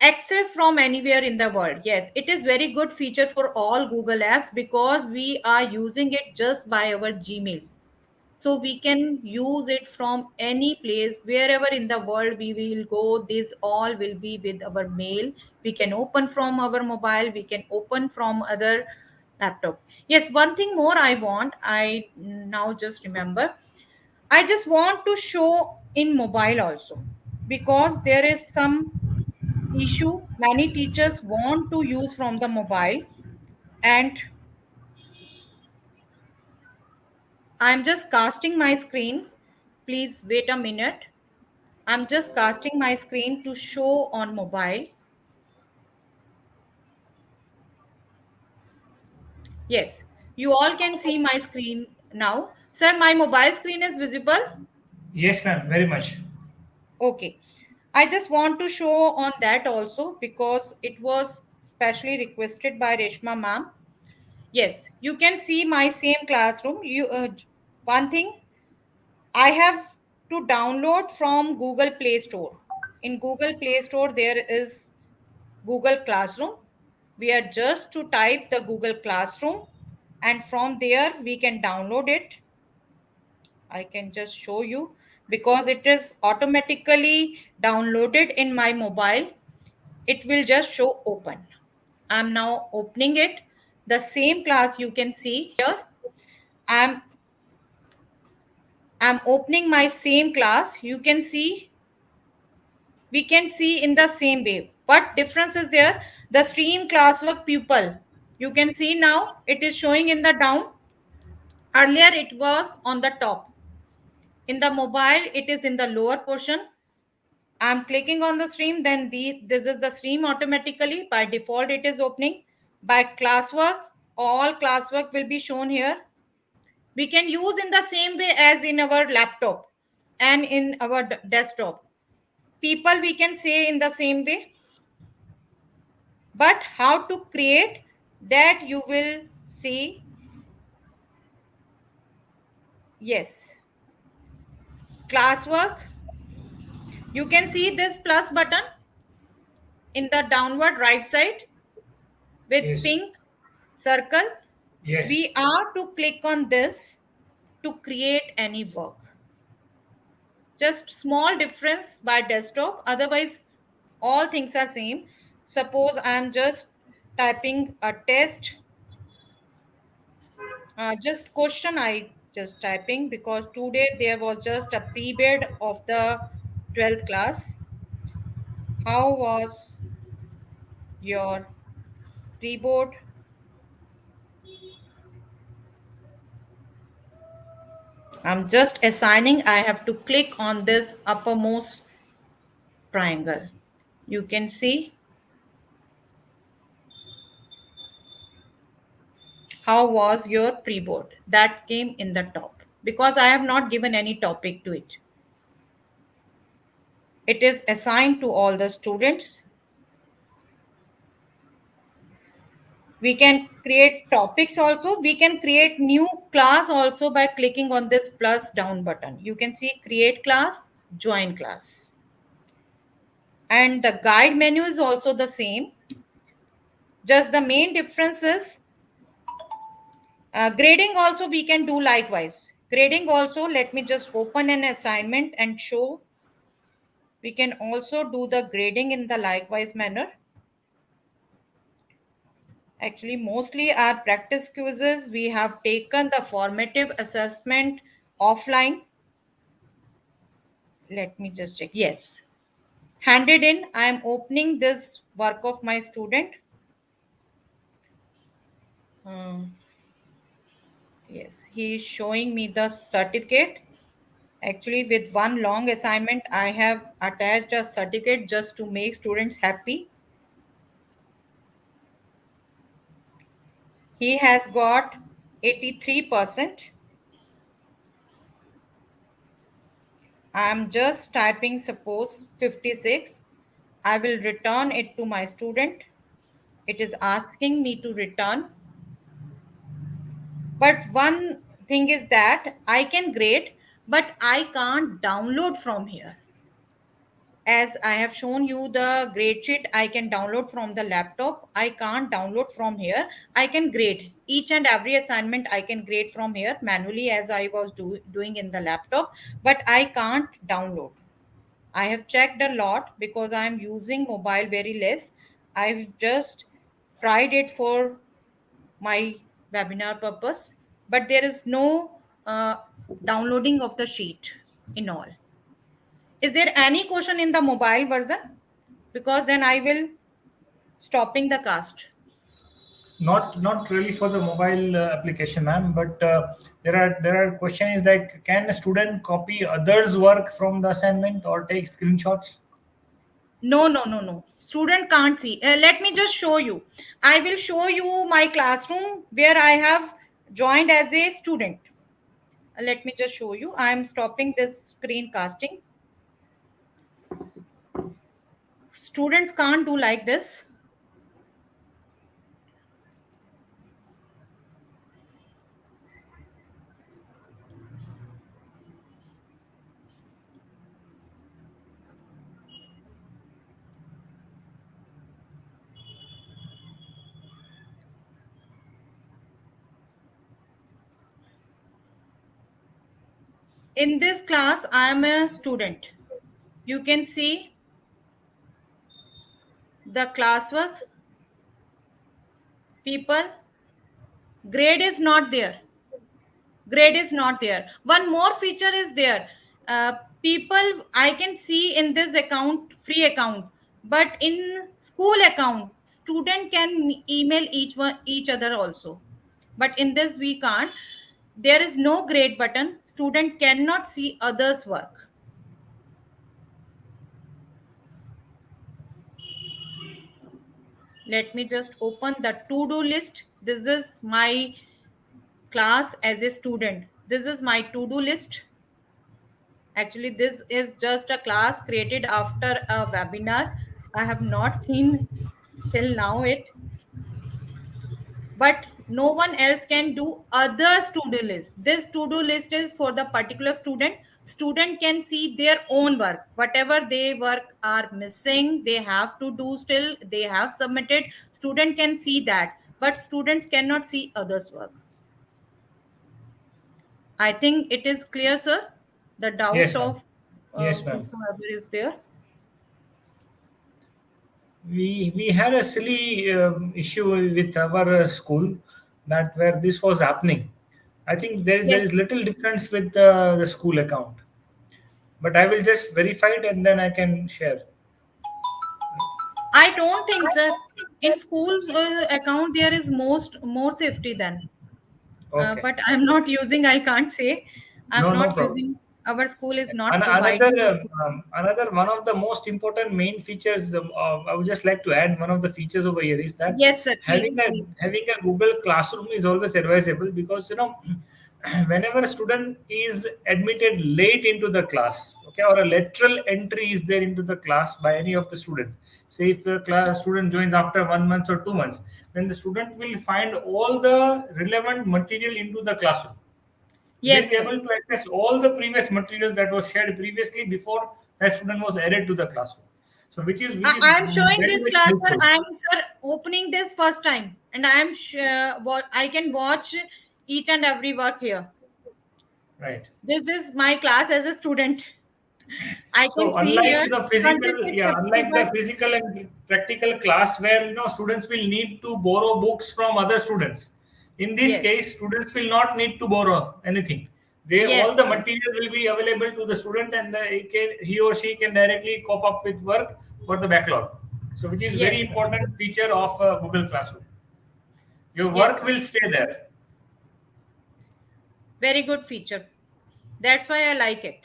Access from anywhere in the world. Yes, it is very good feature for all Google apps because we are using it just by our Gmail. So we can use it from any place, wherever in the world we will go. This all will be with our mail. We can open from our mobile. We can open from other laptop. Yes, one thing more I now just remember. I just want to show in mobile also because there is some issue. Many teachers want to use from the mobile, and I'm just casting my screen. Please wait a minute. I'm just casting my screen to show on mobile. Yes, you all can see my screen now. Sir, my mobile screen is visible? Yes, ma'am, very much. Okay. I just want to show on that also because it was specially requested by Reshma ma'am. Yes, you can see my same classroom. One thing, I have to download from Google Play Store. In Google Play Store, there is Google Classroom. We are just to type the Google Classroom, and from there we can download it. I can just show you because it is automatically downloaded in my mobile. It will just show open. I'm now opening it. The same class you can see here. I'm I'm opening my same class. You can see, we can see in the same way. What difference is there? The stream classwork pupil. You can see now it is showing in the down. Earlier it was on the top. In the mobile, it is in the lower portion. I'm clicking on the stream, then this is the stream automatically. By default, it is opening. By classwork, all classwork will be shown here. We can use in the same way as in our laptop and in our desktop. People we can say in the same way, but how to create that you will see. Yes, classwork. You can see this plus button in the downward right side with Yes. pink circle. Yes. We are to click on this to create any work. Just small difference by desktop, otherwise all things are same. Suppose I am just typing a test, just question I just typing because today there was just a pre-bid of the 12th class. How was your pre-board? I'm just assigning, I have to click on this uppermost triangle. You can see how was your pre-board. That came in the top because I have not given any topic to it. It is assigned to all the students. We can create topics also. We can create new class also by clicking on this plus down button. You can see create class, join class. And the guide menu is also the same. Just the main difference is grading also we can do likewise. Grading also, let me just open an assignment and show. We can also do the grading in the likewise manner. Actually, mostly our practice quizzes, we have taken the formative assessment offline. Let me just check. Yes. Handed in, I am opening this work of my student. Yes, he is showing me the certificate. Actually, with one long assignment, I have attached a certificate just to make students happy. He has got 83%. I'm just typing suppose 56. I will return it to my student. It is asking me to return. But one thing is that I can grade, but I can't download from here. As I have shown you the grade sheet, I can download from the laptop. I can't download from here. I can grade each and every assignment. I can grade from here manually as I was doing in the laptop, but I can't download. I have checked a lot because I am using mobile very less. I've just tried it for my webinar purpose, but there is no downloading of the sheet in all. Is there any question in the mobile version? Because then I will stopping the cast. Not really for the mobile application, ma'am. But there are questions like, can a student copy others' work from the assignment or take screenshots? No, no, no, no. Student can't see. Let me just show you. I will show you my classroom where I have joined as a student. Let me just show you. I am stopping this screen casting. Students can't do like this. In this class, I am a student. You can see the classwork, people, grade is not there. Grade is not there. One more feature is there. Uh, People, I can see in this account, free account, but in school account, student can email each other also. But in this we can't. There is no grade button. Student cannot see others' work. Let me just open the to-do list. This is my class as a student. This is my to-do list. Actually, this is just a class created after a webinar. I have not seen till now it, but no one else can do others to-do list. This to-do list is for the particular student. Student can see their own work. Whatever they work are missing, they have to do still, they have submitted. Student can see that, but students cannot see others' work. I think it is clear, sir. The doubt Yes, ma'am. of Yes, ma'am. whosoever is there. We had a silly issue with our school that where this was happening. I think there Yes. is little difference with the school account, but I will just verify it and then I can share. I don't think, sir. In school account, there is more safety than. Okay. But I'm not using. I can't say. I'm No, no not problem. using. Our school is not Another providing. another one of the most important main features. I would just like to add one of the features over here is that Yes, sir. Please, please. having a Google Classroom is always advisable because whenever a student is admitted late into the class, okay, or a lateral entry is there into the class by any of the student. Say if a class student joins after 1 month or 2 months, then the student will find all the relevant material into the classroom. Will Yes, be sir. able to access all the previous materials that was shared previously before that student was added to the classroom. So which is I'm showing very this very class, sir. useful. I'm, sir, opening this first time, and I'm what I can watch each and every work here. Right. This is my class as a student. I can So see here unlike 26 the October. physical and practical class where students will need to borrow books from other students. In this Yes. case, students will not need to borrow anything. They all Yes. the material will be available to the student, and he or she can directly cope up with work for the backlog. So, which is very Yes, sir. important feature of Google Classroom. Your Yes, work sir. will stay there. Very good feature. That's why I like it.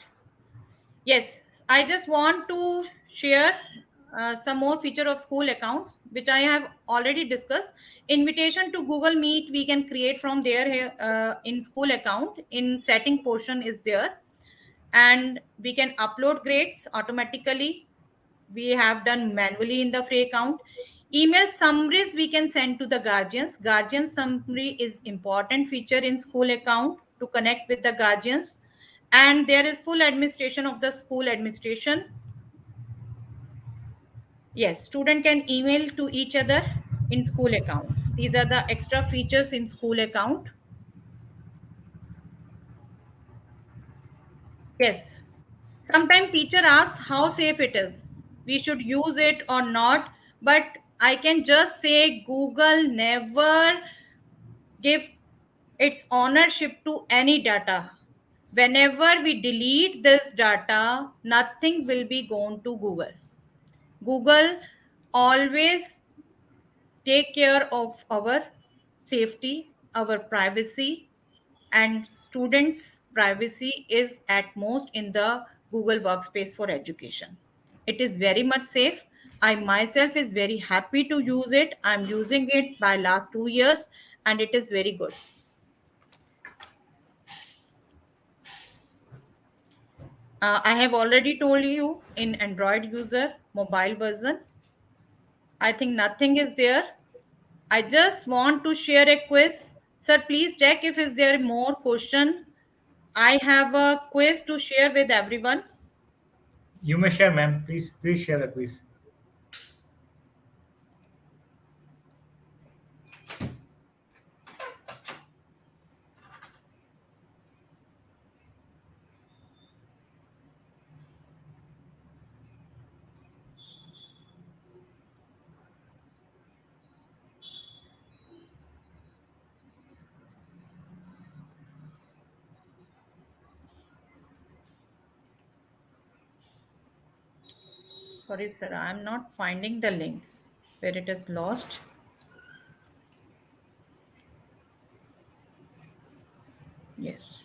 Yes, I just want to share some more feature of school accounts, which I have already discussed. Invitation to Google Meet we can create from there here in school account. In setting portion is there, and we can upload grades automatically. We have done manually in the free account. Email summaries we can send to the guardians. Guardian summary is important feature in school account to connect with the guardians. And there is full administration of the school administration. Yes, student can email to each other in school account. These are the extra features in school account. Yes. Sometimes teacher asks how safe it is. We should use it or not. But I can just say Google never give its ownership to any data. Whenever we delete this data, nothing will be gone to Google. Google always take care of our safety, our privacy, and students' privacy is at most in the Google Workspace for Education. It is very much safe. I myself is very happy to use it. I'm using it by last 2 years, and it is very good. I have already told you in Android user mobile version. I think nothing is there. I just want to share a quiz. Sir, please check if is there more question. I have a quiz to share with everyone. You may share, ma'am. Please share the quiz. Sorry, sir, I'm not finding the link where it is lost. Yes.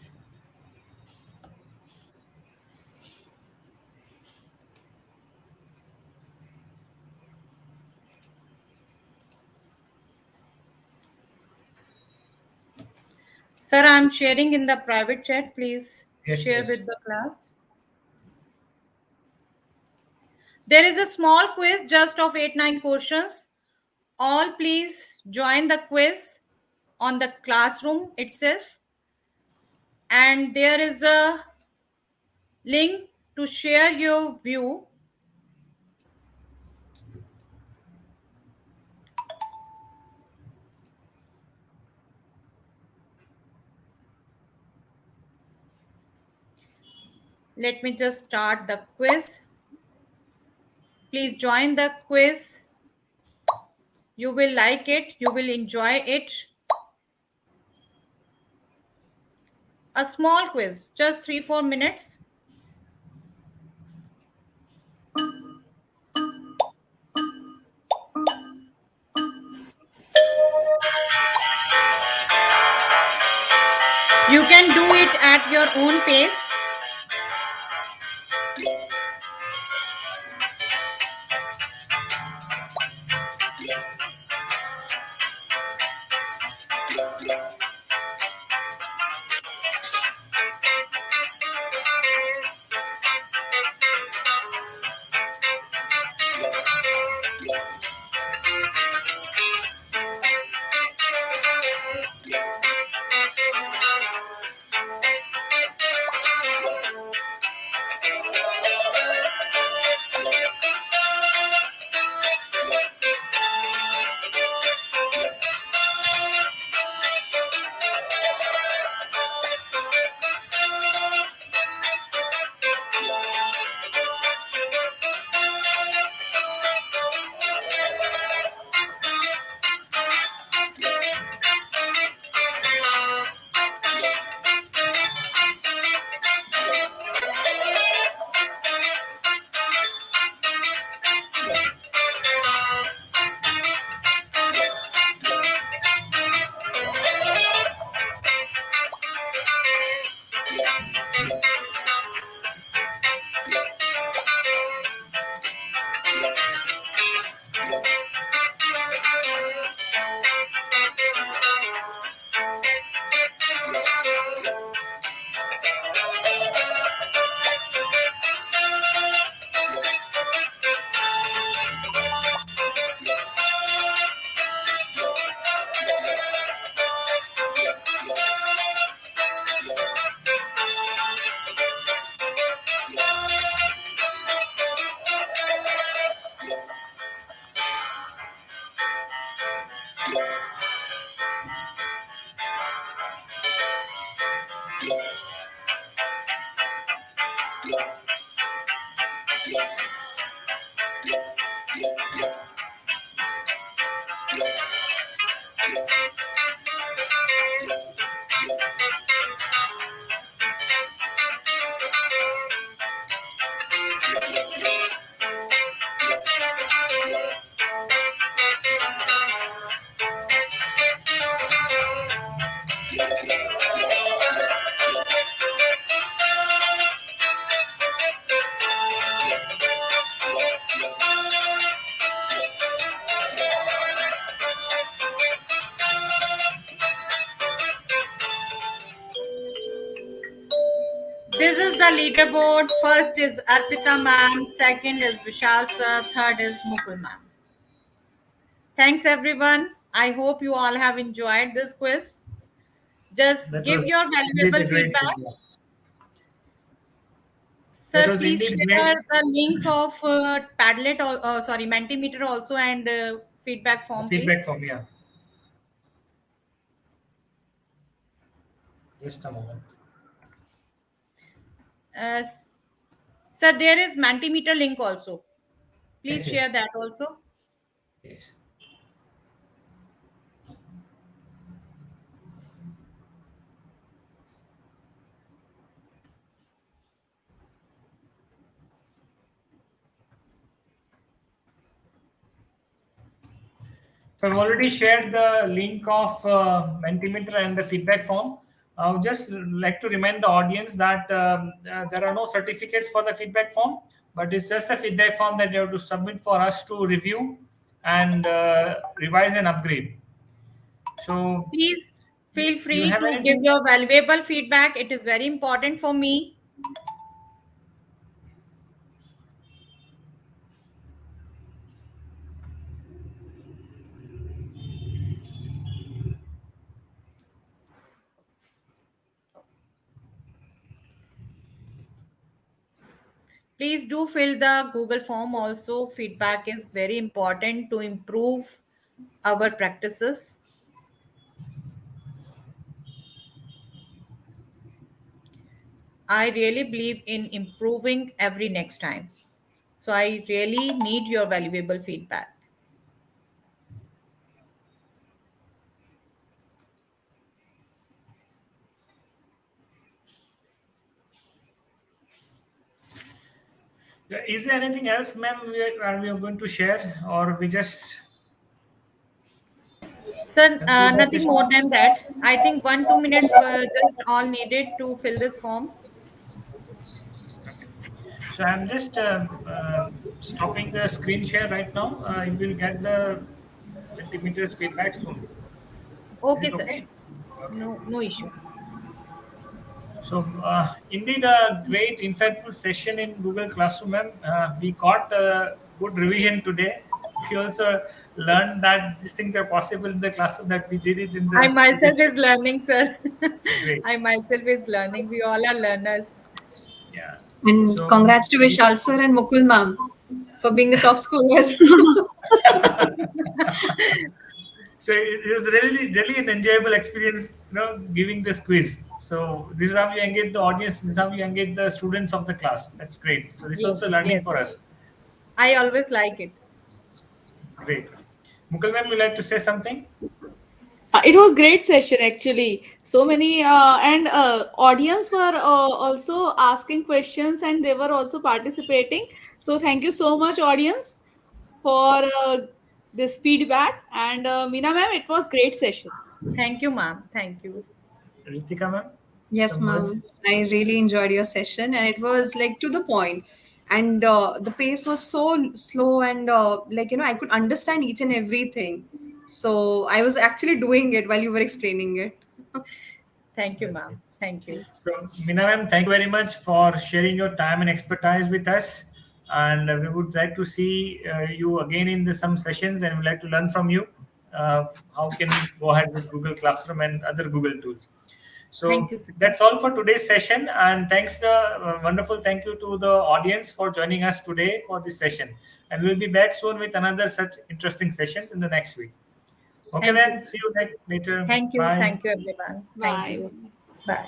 Sir, I'm sharing in the private chat. Please Yes, share yes. with the class. There is a small quiz just of 8-9 questions. All please join the quiz on the classroom itself. And there is a link to share your view. Let me just start the quiz. Please join the quiz. You will like it. You will enjoy it. A small quiz, just 3-4 minutes. You can do it at your own pace. This is the leaderboard. First is Arpita ma'am, second is Vishal sir, third is Mukul ma'am. Thanks everyone. I hope you all have enjoyed this quiz. Just That give was your indeed a valuable great feedback. video. That Sir, was please indeed great. share the link of Padlet or sorry, Mentimeter also and feedback The form, feedback please. from you. Just a moment. Uh, s- Sir, there is Mentimeter link also. Please Yes, share yes, that also. yes. So I've already shared the link of Mentimeter and the feedback form. I would just like to remind the audience that there are no certificates for the feedback form, but it's just a feedback form that you have to submit for us to review and revise and upgrade. So Please feel you free have to give anything? your valuable feedback. It is very important for me. Please do fill the Google form also. Feedback is very important to improve our practices. I really believe in improving every next time. So I really need your valuable feedback. Is there anything else, ma'am, we are going to share, or we just Sir, conclude the nothing more session? than that. I think 1-2 minutes were just all needed to fill this form. So I'm just stopping the screen share right now. You will get the Mentimeter's feedback soon. Is Okay, it sir. okay? Okay. No issue. So indeed, a great insightful session in Google Classroom, ma'am. We got a good revision today. We also learned that these things are possible in the classroom, that we did it in I the previous. myself is learning, sir. Great. I myself is learning. We all are learners. Yeah. And So congrats to Vishal sir and Mukul ma'am for being the top scorers. so it was really an enjoyable experience, giving this quiz. So this is how you engage the audience. This is how you engage the students of the class. That's great. So this is also Yes, learning yes. for us. I always like it. Great. Mukul ma'am, you like to say something? It was great session actually. So many and audience were also asking questions and they were also participating. So thank you so much, audience, for this feedback. And Meena ma'am, it was great session. Thank you, ma'am. Thank you. Ritika ma'am, Yes, some words? ma'am. I really enjoyed your session, and it was like to the point, and the pace was so slow, and like I could understand each and everything. So I was actually doing it while you were explaining it. Thank you, That's great. ma'am. Thank you. So, Meena ma'am, thank you very much for sharing your time and expertise with us. And we would like to see you again in some sessions, and we'd like to learn from you. How can we go ahead with Google Classroom and other Google tools? Thank So you, sir. that's all for today's session. And thanks, the wonderful thank you to the audience for joining us today for this session. And we'll be back soon with another such interesting sessions in the next week. Okay, Thank you, then sir. see you later. Thank you. Bye. Thank you, everyone. Thank Bye. you. Bye.